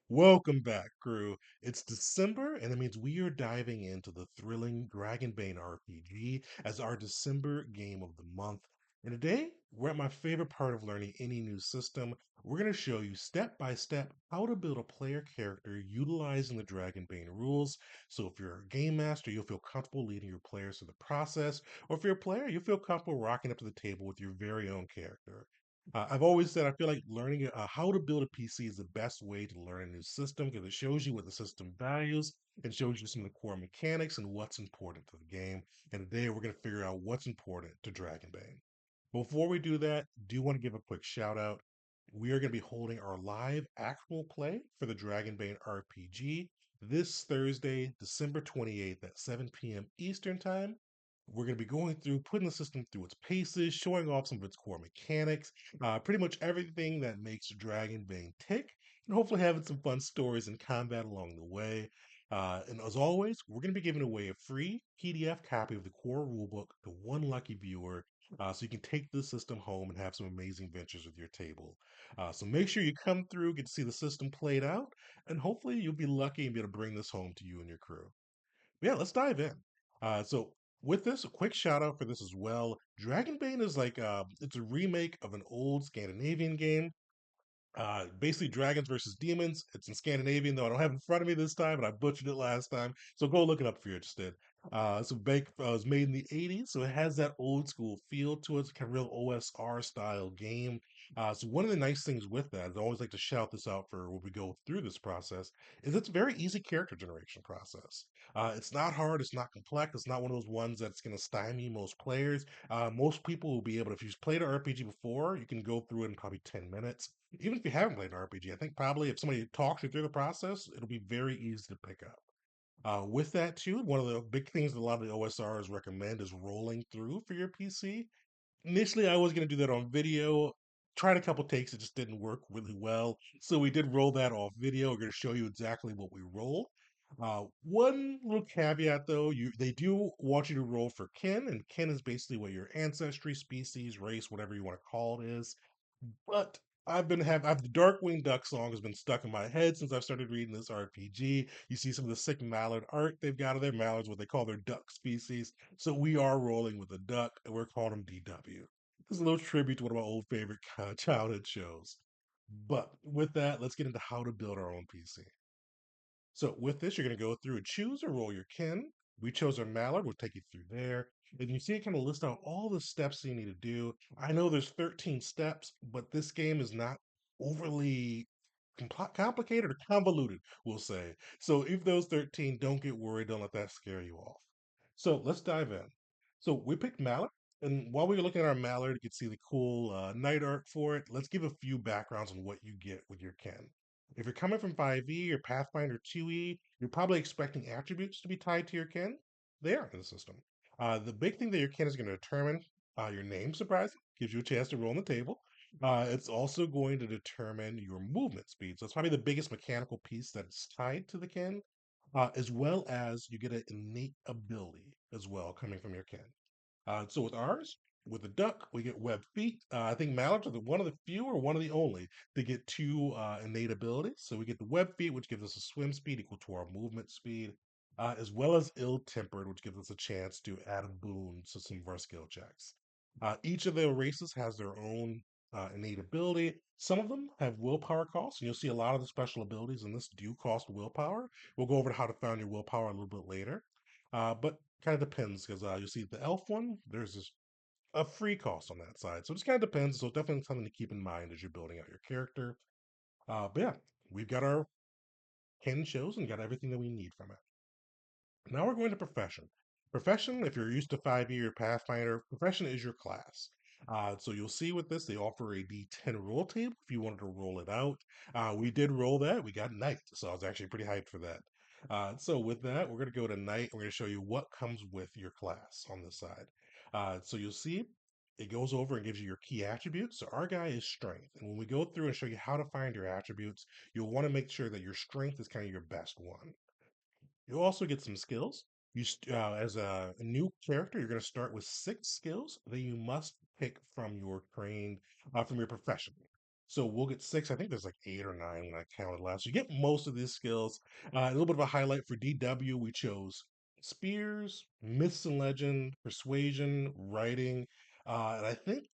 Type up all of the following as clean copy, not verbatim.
Welcome back, crew. It's December, and it means we are diving into the thrilling Dragonbane RPG as our December game of the month. And today, we're at my favorite part of learning any new system. We're going to show you step by step how to build a player character utilizing the Dragonbane rules. So, if you're a game master, you'll feel comfortable leading your players through the process, or if you're a player, you'll feel comfortable rocking up to the table with your very own character. I've always said I feel like learning how to build a PC is the best way to learn a new system because it shows you what the system values and shows you some of the core mechanics and what's important to the game. And today we're going to figure out what's important to Dragonbane. Before we do that, do want to give a quick shout out. We are going to be holding our live actual play for the Dragonbane RPG this Thursday, December 28th at 7 p.m. Eastern Time. We're going to be going through, putting the system through its paces, showing off some of its core mechanics, pretty much everything that makes Dragonbane tick, and hopefully having some fun stories and combat along the way. And as always, we're going to be giving away a free PDF copy of the core rulebook to one lucky viewer so you can take this system home and have some amazing ventures with your table. So make sure you come through, get to see the system played out, and hopefully you'll be lucky and be able to bring this home to you and your crew. Yeah, let's dive in. So with this, a quick shout out for this as well. Dragonbane is like it's a remake of an old Scandinavian game, basically dragons versus demons. It's in Scandinavian, though I don't have it in front of me this time, and I butchered it last time. So go look it up if you're interested. It was made in the 80s, so it has that old school feel to it. It's kind of real OSR style game. So one of the nice things with that, I always like to shout this out for when we go through this process, is it's a very easy character generation process. It's not hard, it's not complex, it's not one of those ones that's going to stymie most players. Most people will be able to, if you've played an RPG before, you can go through it in probably 10 minutes. Even if you haven't played an RPG, I think probably if somebody talks you through the process, it'll be very easy to pick up. With that too, one of the big things that a lot of the OSRs recommend is rolling through for your PC. Initially, I was going to do that on video. Tried a couple takes, it just didn't work really well. So we did roll that off video. We're going to show you exactly what we rolled. One little caveat though, they do want you to roll for kin, and kin is basically what your ancestry, species, race, whatever you want to call it is. But I've the Darkwing Duck song has been stuck in my head since I've started reading this RPG. You see some of the sick mallard art they've got of their mallards, what they call their duck species. So we are rolling with a duck, and we're calling them DW. This is a little tribute to one of my old favorite childhood shows. But with that, let's get into how to build our own PC. So with this, you're going to go through and choose or roll your kin. We chose our mallard. We'll take you through there. And you see it kind of list out all the steps you need to do. I know there's 13 steps, but this game is not overly complicated or convoluted, we'll say. So if those 13, don't get worried. Don't let that scare you off. So let's dive in. So we picked mallard. And while we were looking at our mallard, you can see the cool night art for it. Let's give a few backgrounds on what you get with your kin. If you're coming from 5e or Pathfinder 2e, you're probably expecting attributes to be tied to your kin. They are in the system. The big thing that your kin is going to determine your name, surprising, gives you a chance to roll on the table. It's also going to determine your movement speed. So it's probably the biggest mechanical piece that's tied to the kin, as well as you get an innate ability as well coming from your kin. So with ours, with the duck, we get web feet. I think mallards are one of the few or one of the only to get two innate abilities. So we get the web feet, which gives us a swim speed equal to our movement speed, as well as ill-tempered, which gives us a chance to add a boon to some of our skill checks. Each of the races has their own innate ability. Some of them have willpower costs, and you'll see a lot of the special abilities in this do cost willpower. We'll go over how to find your willpower a little bit later. But kind of depends because you'll see the elf one, there's this a free cost on that side. So it just kind of depends. So definitely something to keep in mind as you're building out your character. But yeah, we've got our 10 shows and got everything that we need from it. Now we're going to profession. Profession, if you're used to 5e or Pathfinder, profession is your class. So you'll see with this, they offer a D10 roll table if you wanted to roll it out. We did roll that. We got knight. So I was actually pretty hyped for that. So with that, we're going to go to knight. We're going to show you what comes with your class on this side. So you'll see it goes over and gives you your key attributes. So our guy is strength. And when we go through and show you how to find your attributes, you'll want to make sure that your strength is kind of your best one. You'll also get some skills. As a new character, you're going to start with 6 skills that you must pick from your trained, from your profession. So we'll get six. I think there's like eight or nine when I counted last. So you get most of these skills. A little bit of a highlight for DW, we chose spears, myths and legend, persuasion, writing, and I think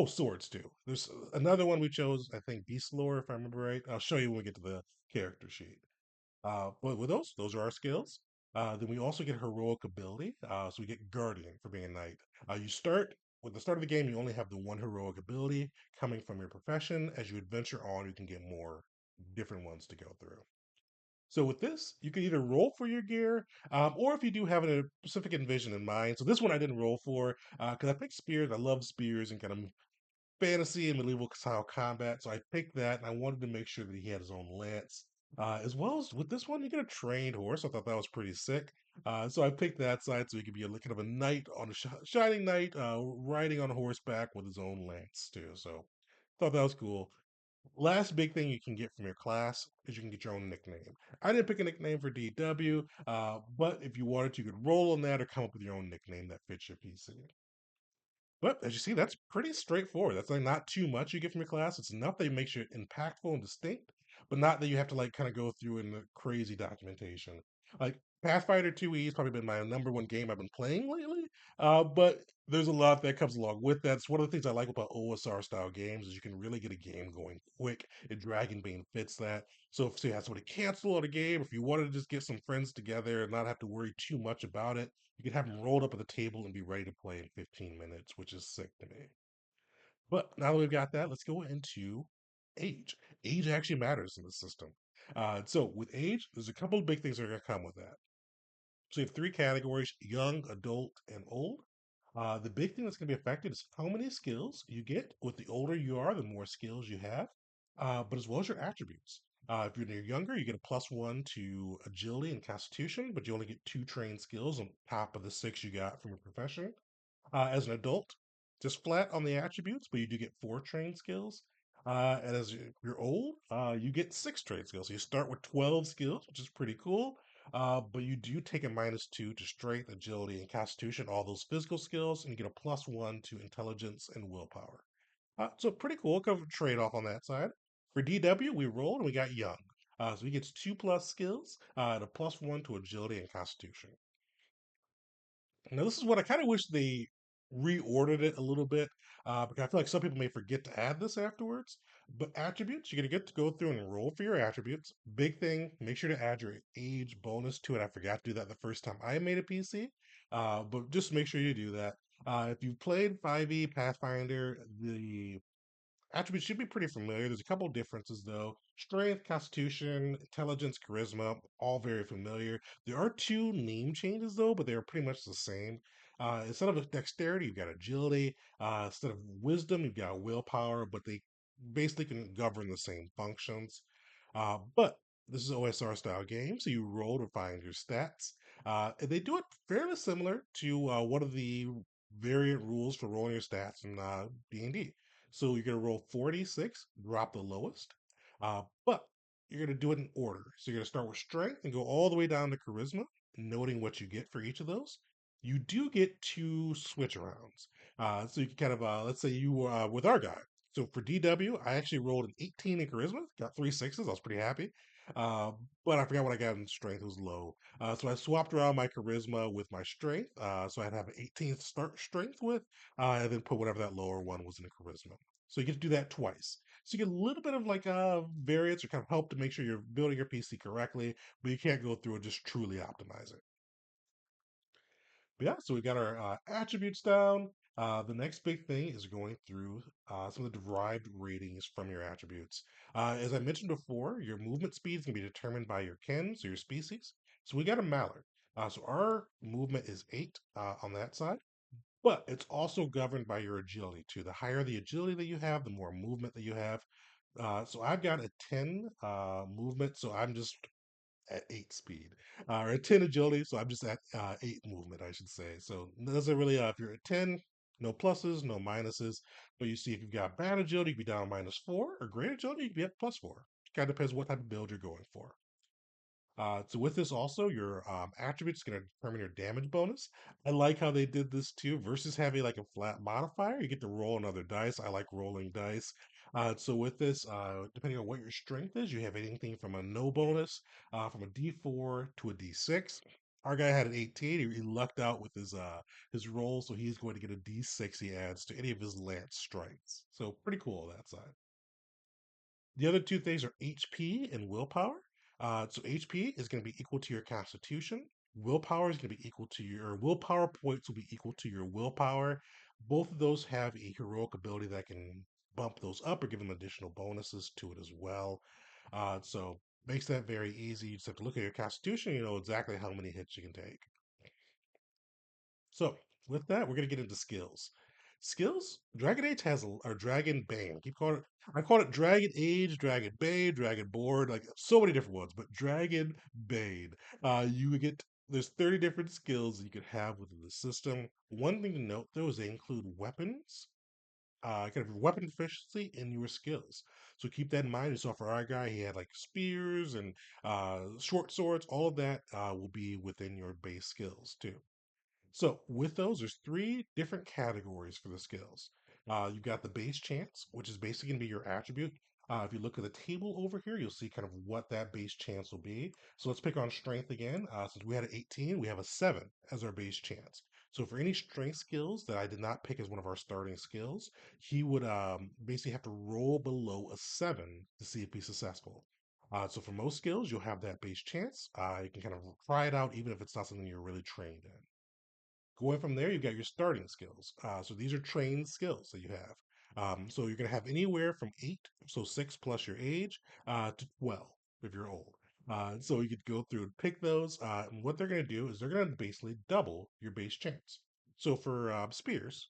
swords too. There's another one we chose. I think beast lore, if I remember right. I'll show you when we get to the character sheet. But with those are our skills. Then we also get heroic ability. So we get guardian for being a knight. You start with the start of the game. You only have the one heroic ability coming from your profession. As you adventure on, you can get more different ones to go through. So with this, you can either roll for your gear, or if you do have a specific envision in mind. So this one I didn't roll for because I picked spears. I love spears and kind of fantasy and medieval style combat. So I picked that, and I wanted to make sure that he had his own lance. As well as with this one, you get a trained horse. I thought that was pretty sick. So I picked that side so he could be a kind of a knight on a shining knight, riding on horseback with his own lance too. So thought that was cool. Last big thing you can get from your class is you can get your own nickname. I didn't pick a nickname for DW, but if you wanted to, you could roll on that or come up with your own nickname that fits your PC. But as you see, that's pretty straightforward. That's like not too much you get from your class. It's enough that it makes you impactful and distinct, but not that you have to like kind of go through in the crazy documentation. Like Pathfinder 2E has probably been my number one game I've been playing lately. But there's a lot that comes along with that. It's one of the things I like about OSR style games is you can really get a game going quick, and Dragonbane fits that. So if you have somebody cancel on a game, if you wanted to just get some friends together and not have to worry too much about it, you could have them rolled up at the table and be ready to play in 15 minutes, which is sick to me. But now that we've got that, let's go into age. Age actually matters in the system. So with age, there's a couple of big things that are going to come with that. So you have three categories: young, adult, and old. The big thing that's going to be affected is how many skills you get. With the older you are, the more skills you have, but as well as your attributes. If you're younger, you get a plus one to agility and constitution, but you only get two trained skills on top of the six you got from your profession. As an adult, just flat on the attributes, but you do get four trained skills. And as you're old, you get six trained skills. So you start with 12 skills, which is pretty cool. But you do take a minus two to strength, agility, and constitution, all those physical skills, and you get a plus one to intelligence and willpower. So pretty cool. Kind of a trade off on that side. For DW, we rolled and we got young. So he gets two plus skills and a plus one to agility and constitution. Now, this is what I kind of wish they reordered it a little bit because I feel like some people may forget to add this afterwards. But attributes, you're going to get to go through and roll for your attributes. Big thing, make sure to add your age bonus to it. I forgot to do that the first time I made a PC, but just make sure you do that. If you've played 5e Pathfinder, the attributes should be pretty familiar. There's a couple differences though. Strength, constitution, intelligence, charisma, all very familiar. There are two name changes though, but they're pretty much the same. Instead of dexterity, you've got agility. Instead of wisdom, you've got willpower, but they basically can govern the same functions. But this is OSR style game, so you roll to find your stats. And they do it fairly similar to one of the variant rules for rolling your stats in D&D. So you're going to roll 46, drop the lowest. But you're going to do it in order. So you're going to start with strength and go all the way down to charisma, noting what you get for each of those. You do get two switch arounds. So you can kind of, let's say you were with our guy. So for DW, I actually rolled an 18 in charisma, got three sixes. I was pretty happy. Uh, but I forgot what I got in strength. It was low. So I swapped around my charisma with my strength. So I'd have an 18th start strength with, and then put whatever that lower one was in charisma. So you get to do that twice. So you get a little bit of like variance or kind of help to make sure you're building your PC correctly, but you can't go through and just truly optimize it. But yeah, so we got our attributes down. The next big thing is going through some of the derived ratings from your attributes. As I mentioned before, your movement speed is going to be determined by your kin, so your species. So we got a mallard. So our movement is 8 on that side, but it's also governed by your agility too. The higher the agility that you have, the more movement that you have. So I've got a 10 movement, so I'm just at 8 speed, or at 10 agility, so I'm just at 8 movement, I should say. So it doesn't really, if you're at 10, no pluses, no minuses. But you see, if you've got bad agility, you can be down -4, or great agility, you can be at +4. Kind of depends what type of build you're going for. So with this also, your attribute is going to determine your damage bonus. I like how they did this too, versus having like a flat modifier. You get to roll another dice. I like rolling dice. So with this, depending on what your strength is, you have anything from a no bonus, from a D4 to a D6. Our guy had an 18. He lucked out with his roll, so he's going to get a D6 he adds to any of his lance strikes. So pretty cool on that side. The other two things are HP and willpower. So HP is going to be equal to your Constitution. Willpower is going to be equal to your willpower points will be equal to your willpower. Both of those have a heroic ability that can bump those up or give them additional bonuses to it as well. So makes that very easy. You just have to look at your Constitution. You know exactly how many hits you can take. So with that, we're gonna get into skills. Skills. Dragon Age has or Dragon Bane. I call it Dragon Age, Dragon Bane, Dragon Board, like so many different ones. But Dragon Bane. You would get there's 30 different skills that you could have within the system. One thing to note though is they include weapons, kind of weapon efficiency in your skills. So keep that in mind. So for our guy, he had like spears and short swords. All of that will be within your base skills too. So with those, there's three different categories for the skills. You've got the base chance, which is basically going to be your attribute. If you look at the table over here, you'll see kind of what that base chance will be. So let's pick on strength again. Since we had an 18, we have a 7 as our base chance. So for any strength skills that I did not pick as one of our starting skills, he would basically have to roll below a 7 to see if he's successful. So for most skills, you'll have that base chance. You can kind of try it out even if it's not something you're really trained in. Going from there, you've got your starting skills. So these are trained skills that you have. So you're going to have anywhere from 8, so 6 plus your age, to 12 if you're old. So you could go through and pick those. And what they're going to do is they're going to basically double your base chance. So for spears,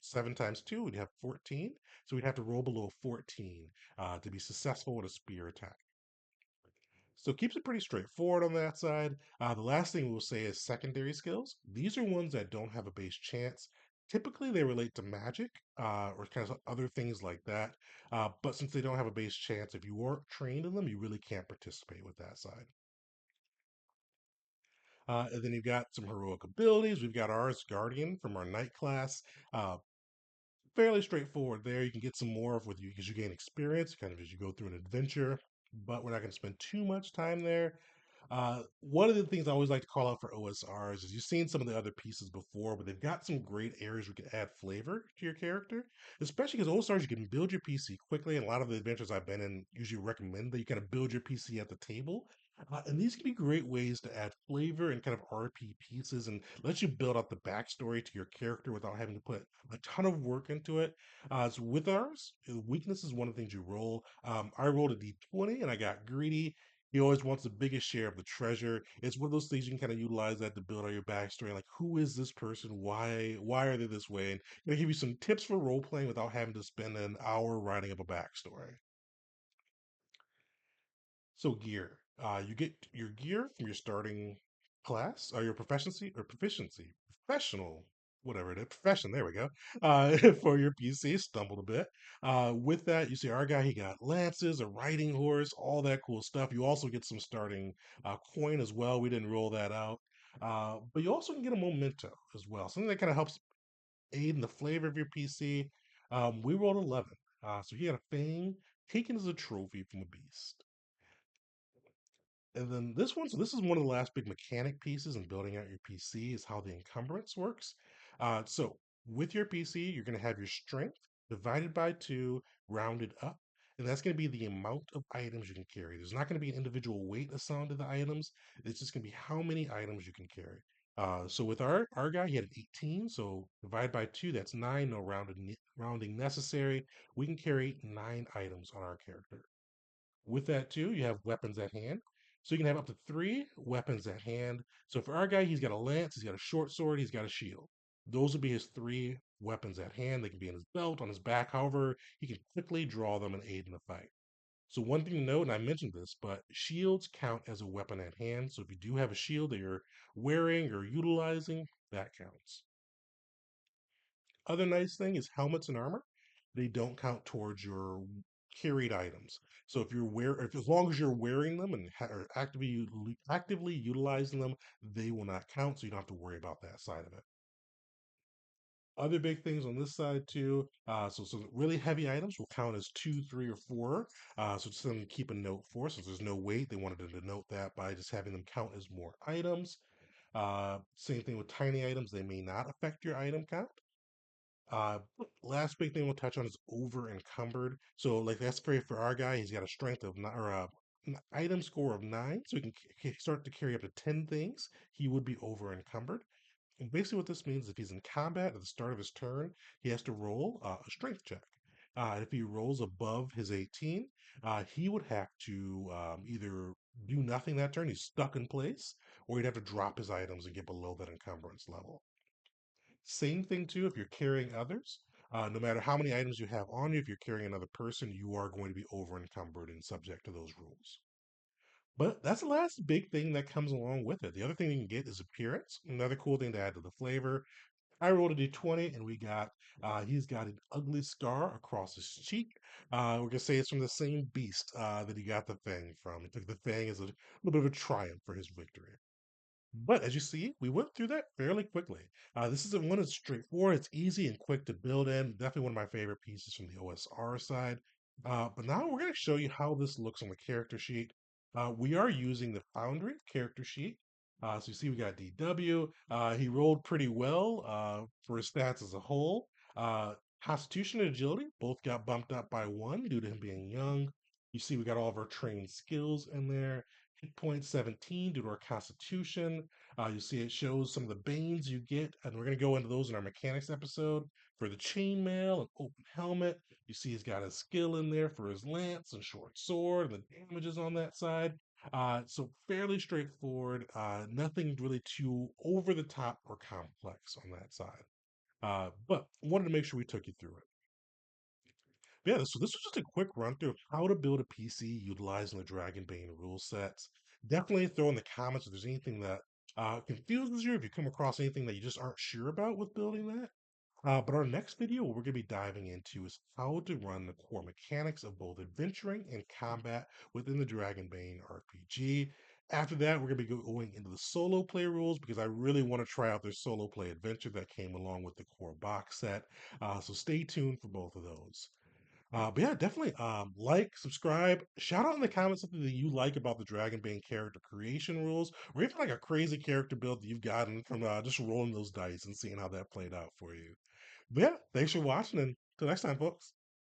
7 times 2, we'd have 14. So we'd have to roll below 14 to be successful with a spear attack. So it keeps it pretty straightforward on that side. The last thing we'll say is secondary skills. These are ones that don't have a base chance. Typically, they relate to magic or kind of other things like that. But since they don't have a base chance, if you weren't trained in them, you really can't participate with that side. And then you've got some heroic abilities. We've got ours, Guardian, from our night class. Uh, Fairly straightforward there. You can get some more of with you because you gain experience kind of as you go through an adventure, but we're not going to spend too much time there. One of the things I always like to call out for OSRs is you've seen some of the other pieces before, but they've got some great areas we can add flavor to your character, especially because OSRs you can build your PC quickly. And a lot of the adventures I've been in usually recommend that you kind of build your PC at the table. And these can be great ways to add flavor and kind of RP pieces and let you build out the backstory to your character without having to put a ton of work into it. So with ours, weakness is one of the things you roll. I rolled a d20 and I got greedy. He always wants the biggest share of the treasure. It's one of those things you can kind of utilize that to build out your backstory. Like, who is this person? Why are they this way? And they give you some tips for role playing without having to spend an hour writing up a backstory. So gear. You get your gear from your starting class or your proficiency, professional, whatever it is, profession. There we go. For your PC, stumbled a bit. With that, you see our guy. He got lances, a riding horse, all that cool stuff. You also get some starting coin as well. We didn't roll that out, but you also can get a memento as well. Something that kind of helps aid in the flavor of your PC. We rolled 11, so he had a fang taken as a trophy from a beast. And then this one, so this is one of the last big mechanic pieces in building out your PC is how the encumbrance works. So with your PC, you're going to have your strength divided by 2, rounded up. And that's going to be the amount of items you can carry. There's not going to be an individual weight assigned to the items. It's just going to be how many items you can carry. So with our guy, he had an 18. So divided by 2, that's 9. No rounding necessary. We can carry 9 items on our character. With that too, you have weapons at hand. So you can have up to 3 weapons at hand. So for our guy, he's got a lance, he's got a short sword, he's got a shield. Those would be his 3 weapons at hand. They can be in his belt, on his back. However, he can quickly draw them and aid in the fight. So one thing to note, and I mentioned this, but shields count as a weapon at hand. So if you do have a shield that you're wearing or utilizing, that counts. Other nice thing is helmets and armor. They don't count towards your carried items. So if as long as you're wearing them and are actively utilizing them, they will not count. So you don't have to worry about that side of it. Other big things on this side too. So really heavy items will count as two, three, or four. So just something to keep a note for. So if there's no weight, they wanted to denote that by just having them count as more items. Same thing with tiny items; they may not affect your item count. Uh, Last big thing we'll touch on is over encumbered. So like that's great for our guy. He's got a strength of nine, or an item score of 9, so he can start to carry up to 10 things. He would be over encumbered. And basically, what this means is if he's in combat at the start of his turn, he has to roll a strength check. And if he rolls above his 18, he would have to either do nothing that turn, he's stuck in place, or he'd have to drop his items and get below that encumbrance level. Same thing too if you're carrying others. No matter how many items you have on you, if you're carrying another person, you are going to be over encumbered and subject to those rules. But that's the last big thing that comes along with it. The other thing you can get is appearance. Another cool thing to add to the flavor. I rolled a d20 and we got he's got an ugly scar across his cheek. We're gonna say it's from the same beast that he got the fang from. He took the fang as a little bit of a triumph for his victory. But as you see, we went through that fairly quickly. This is one that's straightforward. It's easy and quick to build in. Definitely one of my favorite pieces from the OSR side. But now we're going to show you how this looks on the character sheet. We are using the Foundry character sheet. So you see we got DW. He rolled pretty well for his stats as a whole. Constitution and Agility both got bumped up by 1 due to him being young. You see we got all of our trained skills in there. Hit point 17 due to our constitution. You see it shows some of the banes you get, and we're going to go into those in our mechanics episode. For the chainmail and open helmet, you see he's got a skill in there for his lance and short sword, and the damages on that side. So fairly straightforward, nothing really too over the top or complex on that side. But wanted to make sure we took you through it. Yeah, so this was just a quick run through of how to build a PC utilizing the Dragonbane rule sets. Definitely throw in the comments if there's anything that confuses you, if you come across anything that you just aren't sure about with building that. But our next video, what we're going to be diving into is how to run the core mechanics of both adventuring and combat within the Dragonbane RPG. After that, we're going to be going into the solo play rules because I really want to try out their solo play adventure that came along with the core box set. So stay tuned for both of those. But yeah, definitely like, subscribe, shout out in the comments something that you like about the Dragonbane character creation rules, or even like a crazy character build that you've gotten from just rolling those dice and seeing how that played out for you. But yeah, thanks for watching, and till next time, folks.